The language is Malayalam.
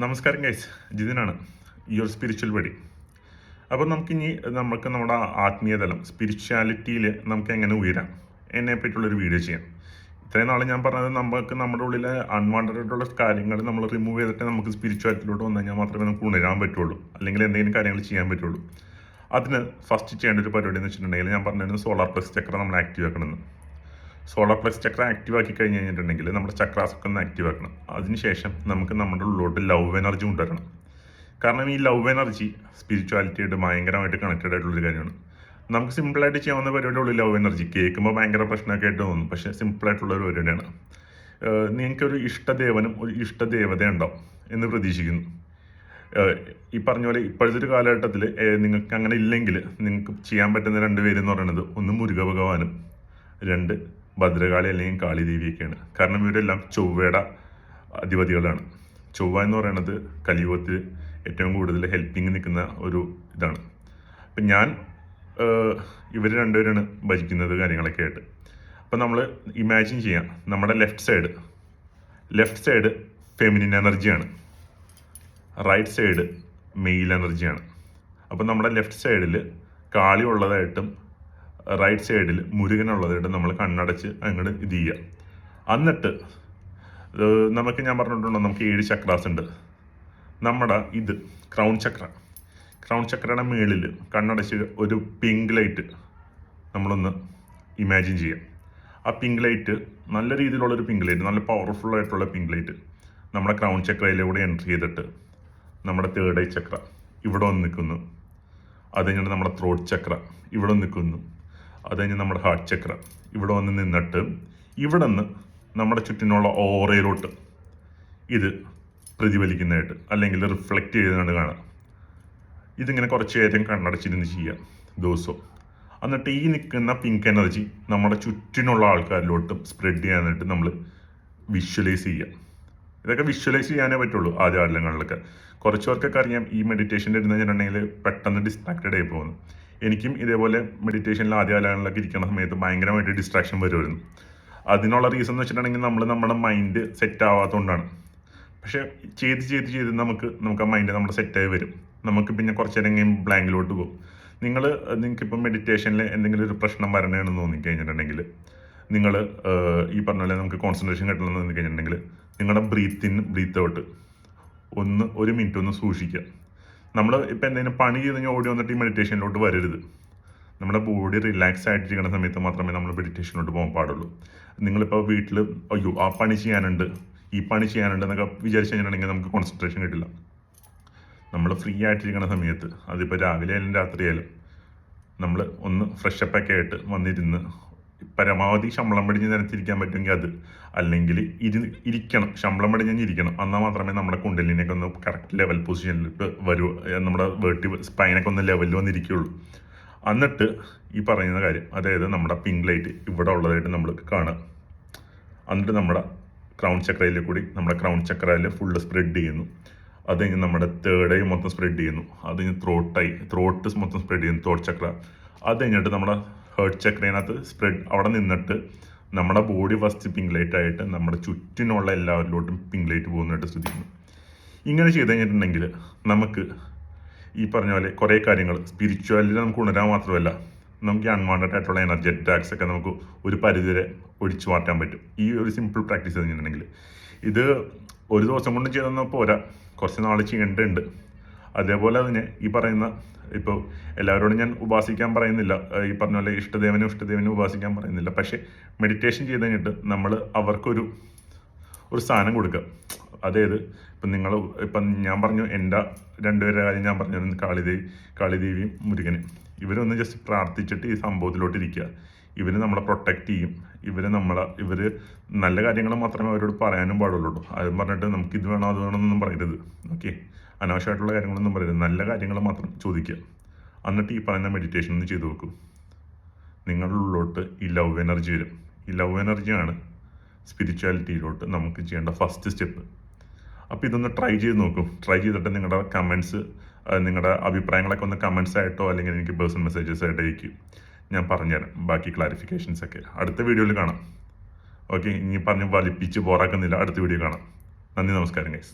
നമസ്കാരം ഗൈസ്, ജിതിനാണ് യുവർ സ്പിരിച്വൽ ബഡി. അപ്പോൾ നമുക്ക് നമ്മുടെ ആത്മീയതലം സ്പിരിച്വാലിറ്റിയിൽ നമുക്ക് എങ്ങനെ ഉയരാം എന്നെ പറ്റിയുള്ളൊരു വീഡിയോ ചെയ്യാം. ഇത്രയും നാൾ ഞാൻ പറഞ്ഞത് നമുക്ക് നമ്മുടെ ഉള്ളിലെ അൺവാണ്ടഡ് ആയിട്ടുള്ള കാര്യങ്ങൾ നമ്മൾ റിമൂവ് ചെയ്തിട്ട് നമുക്ക് സ്പിരിച്വാലിറ്റിയിലോട്ട് വന്നു കഴിഞ്ഞാൽ മാത്രമേ നമുക്ക് ഉണരാൻ പറ്റുള്ളൂ, അല്ലെങ്കിൽ എന്തെങ്കിലും കാര്യങ്ങൾ ചെയ്യാൻ പറ്റുള്ളൂ. അതിന് ഫസ്റ്റ് ചെയ്യേണ്ട ഒരു പരിപാടി എന്ന് വെച്ചിട്ടുണ്ടെങ്കിൽ ഞാൻ പറഞ്ഞിരുന്നു സോളാർ പ്ലക്സ് ചക്ര നമ്മൾ ആക്റ്റീവ് ആക്കണമെന്ന്. സോളാർ പ്ലക്സ് ചക്ര ആക്റ്റീവ് ആക്കി കഴിഞ്ഞ് കഴിഞ്ഞിട്ടുണ്ടെങ്കിൽ നമ്മുടെ ചക്രാസൊക്കെ ഒന്ന് ആക്റ്റീവ് ആക്കണം. അതിനുശേഷം നമുക്ക് നമ്മുടെ ഉള്ളിലോട്ട് ലവ് എനർജി കൊണ്ടുവരണം. കാരണം ഈ ലവ് എനർജി സ്പിരിച്വാലിറ്റിയായിട്ട് ഭയങ്കരമായിട്ട് കണക്റ്റഡ് ആയിട്ടുള്ളൊരു കാര്യമാണ്. നമുക്ക് സിമ്പിളായിട്ട് ചെയ്യാവുന്ന പരിപാടിയുള്ളൂ ലവ് എനർജി. കേൾക്കുമ്പോൾ ഭയങ്കര പ്രശ്നമൊക്കെ ആയിട്ട് തോന്നും, പക്ഷേ സിമ്പിളായിട്ടുള്ളൊരു പരിപാടിയാണ്. നിങ്ങൾക്കൊരു ഇഷ്ടദേവനും ഒരു ഇഷ്ടദേവത ഉണ്ടാവും എന്ന് പ്രതീക്ഷിക്കുന്നു. ഈ പറഞ്ഞ പോലെ ഇപ്പോഴത്തെ ഒരു കാലഘട്ടത്തിൽ നിങ്ങൾക്ക് അങ്ങനെ ഇല്ലെങ്കിൽ നിങ്ങൾക്ക് ചെയ്യാൻ പറ്റുന്ന രണ്ട് പേര് എന്ന് പറയുന്നത് ഒന്ന് മുരുക ഭഗവാനും, രണ്ട് ഭദ്രകാളി അല്ലെങ്കിൽ കാളിദേവിയൊക്കെയാണ്. കാരണം ഇവരെല്ലാം ചൊവ്വയുടെ അധിപതികളാണ്. ചൊവ്വ എന്ന് പറയുന്നത് കലിയുഗത്തിൽ ഏറ്റവും കൂടുതൽ ഹെൽപ്പിങ് നിൽക്കുന്ന ഒരു ഇതാണ്. അപ്പം ഞാൻ ഇവർ രണ്ടുപേരാണ് ഭരിക്കുന്നത് കാര്യങ്ങളൊക്കെ ആയിട്ട്. അപ്പം നമ്മൾ ഇമാജിൻ ചെയ്യാം, നമ്മുടെ ലെഫ്റ്റ് സൈഡ് ഫെമിനിൻ എനർജിയാണ്, റൈറ്റ് സൈഡ് മെയിൽ എനർജിയാണ്. അപ്പം നമ്മുടെ ലെഫ്റ്റ് സൈഡിൽ കാളി ഉള്ളതായിട്ടും റൈറ്റ് സൈഡിൽ മുരുകനുള്ളതായിട്ട് നമ്മൾ കണ്ണടച്ച് അങ്ങോട്ട് ഇത് ചെയ്യുക. എന്നിട്ട് നമുക്ക് ഞാൻ പറഞ്ഞിട്ടുണ്ടോ, നമുക്ക് 7 ചക്രാസ് ഉണ്ട്. നമ്മുടെ ഇത് ക്രൗൺ ചക്രയുടെ മുകളിൽ കണ്ണടച്ച് ഒരു പിങ്ക് ലൈറ്റ് നമ്മളൊന്ന് ഇമാജിൻ ചെയ്യാം. ആ പിങ്ക് ലൈറ്റ് നല്ല രീതിയിലുള്ളൊരു പിങ്ക് ലൈറ്റ്, നല്ല പവർഫുൾ ആയിട്ടുള്ള പിങ്ക് ലൈറ്റ് നമ്മുടെ ക്രൗൺ ചക്രയിലൂടെ എൻട്രി ചെയ്തിട്ട് നമ്മുടെ തേർഡ് ഐ ചക്ര ഇവിടെ വന്ന് നിൽക്കുന്നു. അത് കഴിഞ്ഞിട്ട് നമ്മുടെ ത്രോട്ട് ചക്ര ഇവിടെ വന്ന് നിൽക്കുന്നു. അത് കഴിഞ്ഞ് നമ്മുടെ ഹാർട്ട് ചക്ര ഇവിടെ വന്ന് നിന്നിട്ട് ഇവിടെ നിന്ന് നമ്മുടെ ചുറ്റിനുള്ള ഓറയിലോട്ട് ഇത് പ്രതിഫലിക്കുന്നതായിട്ട് അല്ലെങ്കിൽ റിഫ്ലക്റ്റ് ചെയ്തുകൊണ്ട് കാണാം. ഇതിങ്ങനെ കുറച്ച് നേരം കണ്ണടച്ചിരുന്ന് ചെയ്യാം ദിവസവും. എന്നിട്ട് ഈ നിൽക്കുന്ന പിങ്ക് എനർജി നമ്മുടെ ചുറ്റിനുള്ള ആൾക്കാരിലോട്ടും സ്പ്രെഡ് ചെയ്യാനായിട്ട് നമ്മൾ വിഷ്വലൈസ് ചെയ്യാം. ഇതൊക്കെ വിഷ്വലൈസ് ചെയ്യാനേ പറ്റുള്ളൂ ആദ്യ കാലങ്ങളിലൊക്കെ. കുറച്ച് പേർക്കൊക്കെ അറിയാം ഈ മെഡിറ്റേഷൻ്റെ ഇരുന്ന് കഴിഞ്ഞിട്ടുണ്ടെങ്കിൽ പെട്ടെന്ന് ഡിസ്ട്രാക്റ്റഡ് ആയി പോകുന്നു. എനിക്കും ഇതേപോലെ മെഡിറ്റേഷനിൽ ആദ്യ കാലങ്ങളിലൊക്കെ ഇരിക്കുന്ന സമയത്ത് ഭയങ്കരമായിട്ട് ഡിസ്ട്രാക്ഷൻ വരുമായിരുന്നു. അതിനുള്ള റീസൺ എന്ന് വെച്ചിട്ടുണ്ടെങ്കിൽ നമ്മുടെ മൈൻഡ് സെറ്റ് ആവാത്തതുകൊണ്ടാണ്. പക്ഷേ ചെയ്ത് നമുക്ക് ആ മൈൻഡ് നമ്മുടെ സെറ്റായി വരും. നമുക്ക് പിന്നെ കുറച്ച് നേരം ബ്ലാങ്കിലോട്ട് പോകും. നിങ്ങൾക്കിപ്പോൾ മെഡിറ്റേഷനിൽ എന്തെങ്കിലും ഒരു പ്രശ്നം വരണേന്ന് തോന്നിക്കഴിഞ്ഞിട്ടുണ്ടെങ്കിൽ നിങ്ങൾ ഈ പറഞ്ഞ പോലെ നമുക്ക് കോൺസെൻട്രേഷൻ കിട്ടണമെന്ന് തോന്നിക്കഴിഞ്ഞിട്ടുണ്ടെങ്കിൽ നിങ്ങളുടെ ബ്രീത്ത് ഔട്ട് ഒരു മിനിറ്റ് ഒന്ന് സൂക്ഷിക്കുക. നമ്മൾ ഇപ്പോൾ എന്തെങ്കിലും പണി ചെയ്ത് കഴിഞ്ഞാൽ ഓടി വന്നിട്ട് ഈ മെഡിറ്റേഷനിലോട്ട് വരരുത്. നമ്മുടെ ബോഡി റിലാക്സ് ആയിട്ടിരിക്കുന്ന സമയത്ത് മാത്രമേ നമ്മൾ മെഡിറ്റേഷനിലോട്ട് പോകാൻ പാടുള്ളൂ. നിങ്ങളിപ്പോൾ വീട്ടിൽ അയ്യോ ആ പണി ചെയ്യാനുണ്ട് ഈ പണി ചെയ്യാനുണ്ട് എന്നൊക്കെ വിചാരിച്ച് കഴിഞ്ഞിട്ടുണ്ടെങ്കിൽ നമുക്ക് കോൺസെൻട്രേഷൻ കിട്ടില്ല. നമ്മൾ ഫ്രീ ആയിട്ടിരിക്കുന്ന സമയത്ത്, അതിപ്പോൾ രാവിലെ ആയാലും രാത്രി ആയാലും, നമ്മൾ ഒന്ന് ഫ്രഷപ്പൊക്കെ ആയിട്ട് വന്നിരുന്ന് പരമാവധി ശമ്പളം പടിഞ്ഞ് നിരത്തിരിക്കാൻ പറ്റുമെങ്കിൽ അത്, അല്ലെങ്കിൽ ഇരിക്കണം, ശമ്പളം പടിഞ്ഞ് ഇരിക്കണം. എന്നാൽ മാത്രമേ നമ്മുടെ കുണ്ടലിനൊക്കെ ഒന്ന് കറക്റ്റ് ലെവൽ പൊസിഷനിൽ വരൂ, നമ്മുടെ സ്പൈനൊക്കെ ഒന്ന് ലെവലിൽ വന്നിരിക്കുകയുള്ളൂ. എന്നിട്ട് ഈ പറയുന്ന കാര്യം, അതായത് നമ്മുടെ പിങ്ക് ലൈറ്റ് ഇവിടെ ഉള്ളതായിട്ട് നമ്മൾ കാണുക. എന്നിട്ട് നമ്മുടെ ക്രൗൺ ചക്രയിൽ കൂടി നമ്മുടെ ക്രൗൺ ചക്രയിൽ ഫുള്ള് സ്പ്രെഡ് ചെയ്യുന്നു. അത് കഴിഞ്ഞ് നമ്മുടെ തേർഡ് ഐ മൊത്തം സ്പ്രെഡ് ചെയ്യുന്നു. അത് കഴിഞ്ഞ് ത്രോട്ട് മൊത്തം സ്പ്രെഡ് ചെയ്യുന്നു, ത്രോട്ട് ചക്ര. അത് കഴിഞ്ഞിട്ട് നമ്മുടെ ഹേർട്ട് ചക്രയിനകത്ത് സ്പ്രെഡ് അവിടെ നിന്നിട്ട് നമ്മുടെ ബോഡി ഫസ്റ്റ് പിങ്ക് ലൈറ്റ് ആയിട്ട് നമ്മുടെ ചുറ്റിനുള്ള എല്ലാവരിലോട്ടും പിങ്ക് ലൈറ്റ് പോകുന്നതായിട്ട് ശ്രദ്ധിക്കുന്നു. ഇങ്ങനെ ചെയ്ത് കഴിഞ്ഞിട്ടുണ്ടെങ്കിൽ നമുക്ക് ഈ പറഞ്ഞ പോലെ കുറേ കാര്യങ്ങൾ സ്പിരിച്വാലിറ്റി നമുക്ക് ഉണരാൻ മാത്രമല്ല, നമുക്ക് ഈ അൺവാണ്ടഡ് ആയിട്ടുള്ള എനർജി അറ്റാക്സ് ഒക്കെ നമുക്ക് ഒരു പരിധിവരെ ഒഴിച്ചു മാറ്റാൻ പറ്റും ഈ ഒരു സിമ്പിൾ പ്രാക്ടീസ് കഴിഞ്ഞിട്ടുണ്ടെങ്കിൽ. ഇത് ഒരു ദിവസം കൊണ്ട് ചെയ്തെന്നാൽ പോരാ, കുറച്ച് നാൾ ചെയ്യേണ്ടതുണ്ട്. അതേപോലെ തന്നെ ഈ പറയുന്ന ഇപ്പോൾ എല്ലാവരോടും ഞാൻ ഉപാസിക്കാൻ പറയുന്നില്ല, ഈ പറഞ്ഞ പോലെ ഇഷ്ടദേവനെ ഉപാസിക്കാൻ പറയുന്നില്ല. പക്ഷേ മെഡിറ്റേഷൻ ചെയ്ത് കഴിഞ്ഞിട്ട് നമ്മൾ അവർക്കൊരു സ്ഥാനം കൊടുക്കുക. അതായത് ഇപ്പം ഞാൻ പറഞ്ഞു, എൻ്റെ രണ്ടുപേരുടെ കാര്യം ഞാൻ പറഞ്ഞു, കാളിദേവിയും മുരുകനും. ഇവരൊന്ന് ജസ്റ്റ് പ്രാർത്ഥിച്ചിട്ട് ഈ സംഭവത്തിലോട്ട് ഇരിക്കുക. ഇവർ നമ്മളെ പ്രൊട്ടക്റ്റ് ചെയ്യും. ഇവർ നല്ല കാര്യങ്ങൾ മാത്രമേ അവരോട് പറയാനും പാടുള്ളൂ. അതും പറഞ്ഞിട്ട് നമുക്ക് ഇത് വേണോ അത് വേണമെന്നൊന്നും പറയരുത്. ഓക്കെ, അനാവശ്യമായിട്ടുള്ള കാര്യങ്ങളൊന്നും പറയരുത്. നല്ല കാര്യങ്ങൾ മാത്രം ചോദിക്കുക. എന്നിട്ട് ഈ പറയുന്ന മെഡിറ്റേഷൻ ഒന്ന് ചെയ്തു നോക്കൂ. നിങ്ങളുടെ ഉള്ളിലോട്ട് ഈ ലവ് എനർജി വരും. ഈ ലവ് എനർജിയാണ് സ്പിരിച്വാലിറ്റിയിലോട്ട് നമുക്ക് ചെയ്യേണ്ട ഫസ്റ്റ് സ്റ്റെപ്പ്. അപ്പോൾ ഇതൊന്ന് ട്രൈ ചെയ്ത് നോക്കും. ട്രൈ ചെയ്തിട്ട് നിങ്ങളുടെ കമൻറ്റ്സ്, നിങ്ങളുടെ അഭിപ്രായങ്ങളൊക്കെ ഒന്ന് കമൻറ്റ്സ് ആയിട്ടോ അല്ലെങ്കിൽ എനിക്ക് പേഴ്സണൽ മെസ്സേജസ് ആയിട്ടോ അയക്കും. ഞാൻ പറഞ്ഞുതരാം ബാക്കി ക്ലാരിഫിക്കേഷൻസ് ഒക്കെ. അടുത്ത വീഡിയോയിൽ കാണാം. ഓക്കെ, ഇനി പറഞ്ഞ് വലിപ്പിച്ച് ബോറാക്കുന്നില്ല. അടുത്ത വീഡിയോ കാണാം. നന്ദി, നമസ്കാരം ഗൈസ്.